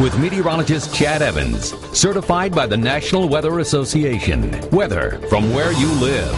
with meteorologist Chad Evans, certified by the National Weather Association. Weather from where you live.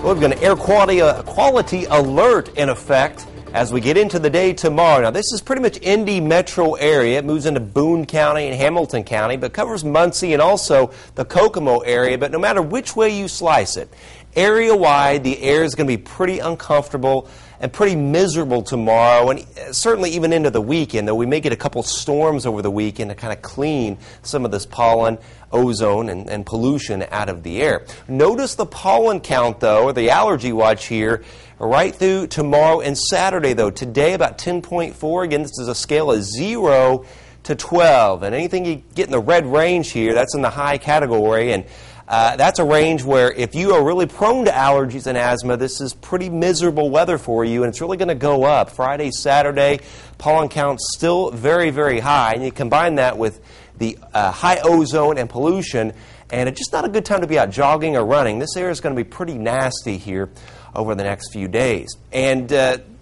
Well, we've got an air quality alert in effect as we get into the day tomorrow. Now, this is pretty much Indy metro area. It moves into Boone County and Hamilton County, but covers Muncie and also the Kokomo area. But no matter which way you slice it, area-wide, the air is going to be pretty uncomfortable and pretty miserable tomorrow, and certainly even into the weekend, though we may get a couple storms over the weekend to kind of clean some of this pollen, ozone, and pollution out of the air. Notice the pollen count, though, or the allergy watch here, right through tomorrow and Saturday, though. Today, about 10.4. Again, this is a scale of 0 to 12, and anything you get in the red range here, that's in the high category, and that's a range where if you are really prone to allergies and asthma, this is pretty miserable weather for you, and it's really going to go up. Friday, Saturday, pollen count's still very, very high, and you combine that with the high ozone and pollution, and it's just not a good time to be out jogging or running. This air is going to be pretty nasty here over the next few days. And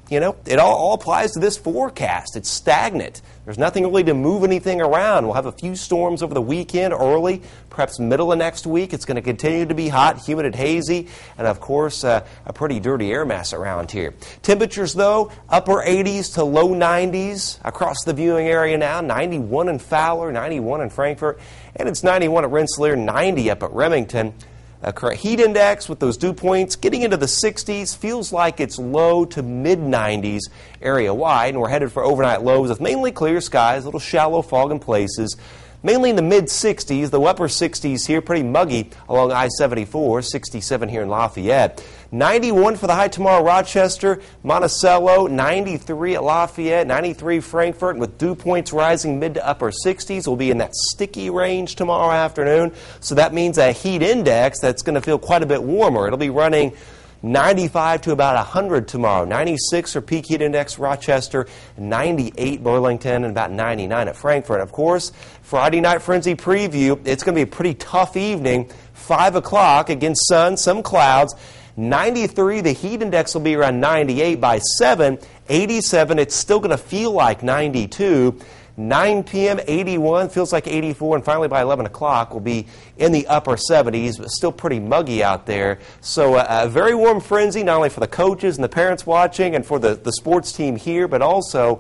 you know, it all applies to this forecast. It's stagnant. There's nothing really to move anything around. We'll have a few storms over the weekend, early, perhaps middle of next week. It's going to continue to be hot, humid, and hazy, and of course, a pretty dirty air mass around here. Temperatures, though, upper 80s to low 90s across the viewing area now. 91 in Fowler, 91 in Frankfort, and it's 91 at Rensselaer, 90 up at Remington. Current heat index with those dew points getting into the 60s, feels like it's low to mid-90s area-wide, and we're headed for overnight lows with mainly clear skies, a little shallow fog in places, mainly in the mid-60s, the upper 60s here, pretty muggy along I-74, 67 here in Lafayette. 91 for the high tomorrow, Rochester, Monticello, 93 at Lafayette, 93 Frankfort, and with dew points rising mid to upper 60s. We'll be in that sticky range tomorrow afternoon, so that means a heat index that's going to feel quite a bit warmer. It'll be running 95 to about 100 tomorrow. 96 for peak heat index Rochester, 98 Burlington, and about 99 at Frankfort. Of course, Friday night frenzy preview, it's going to be a pretty tough evening. 5 o'clock, against sun, some clouds. 93, the heat index will be around 98 by 7. 87, it's still going to feel like 92. 9 p.m., 81, feels like 84, and finally by 11 o'clock we'll be in the upper 70s, but still pretty muggy out there. So a very warm frenzy, not only for the coaches and the parents watching and for the sports team here, but also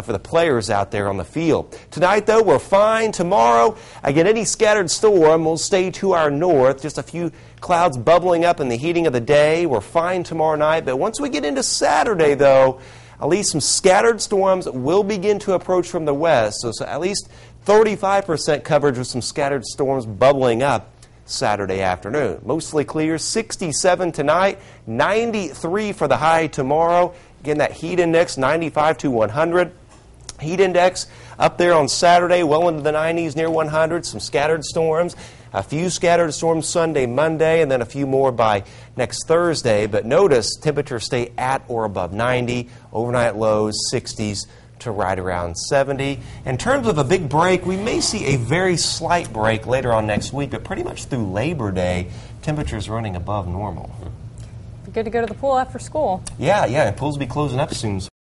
for the players out there on the field. Tonight, though, we're fine. Tomorrow, again, any scattered storm will stay to our north. Just a few clouds bubbling up in the heating of the day. We're fine tomorrow night, but once we get into Saturday, though, at least some scattered storms will begin to approach from the west. So at least 35% coverage with some scattered storms bubbling up Saturday afternoon. Mostly clear, 67 tonight, 93 for the high tomorrow. Again, that heat index, 95 to 100. Heat index up there on Saturday, well into the 90s, near 100. Some scattered storms. A few scattered storms Sunday, Monday, and then a few more by next Thursday. But notice temperatures stay at or above 90. Overnight lows, 60s to right around 70. In terms of a big break, we may see a very slight break later on next week, but pretty much through Labor Day, temperatures running above normal. Good to go to the pool after school. Yeah, and pools will be closing up soon.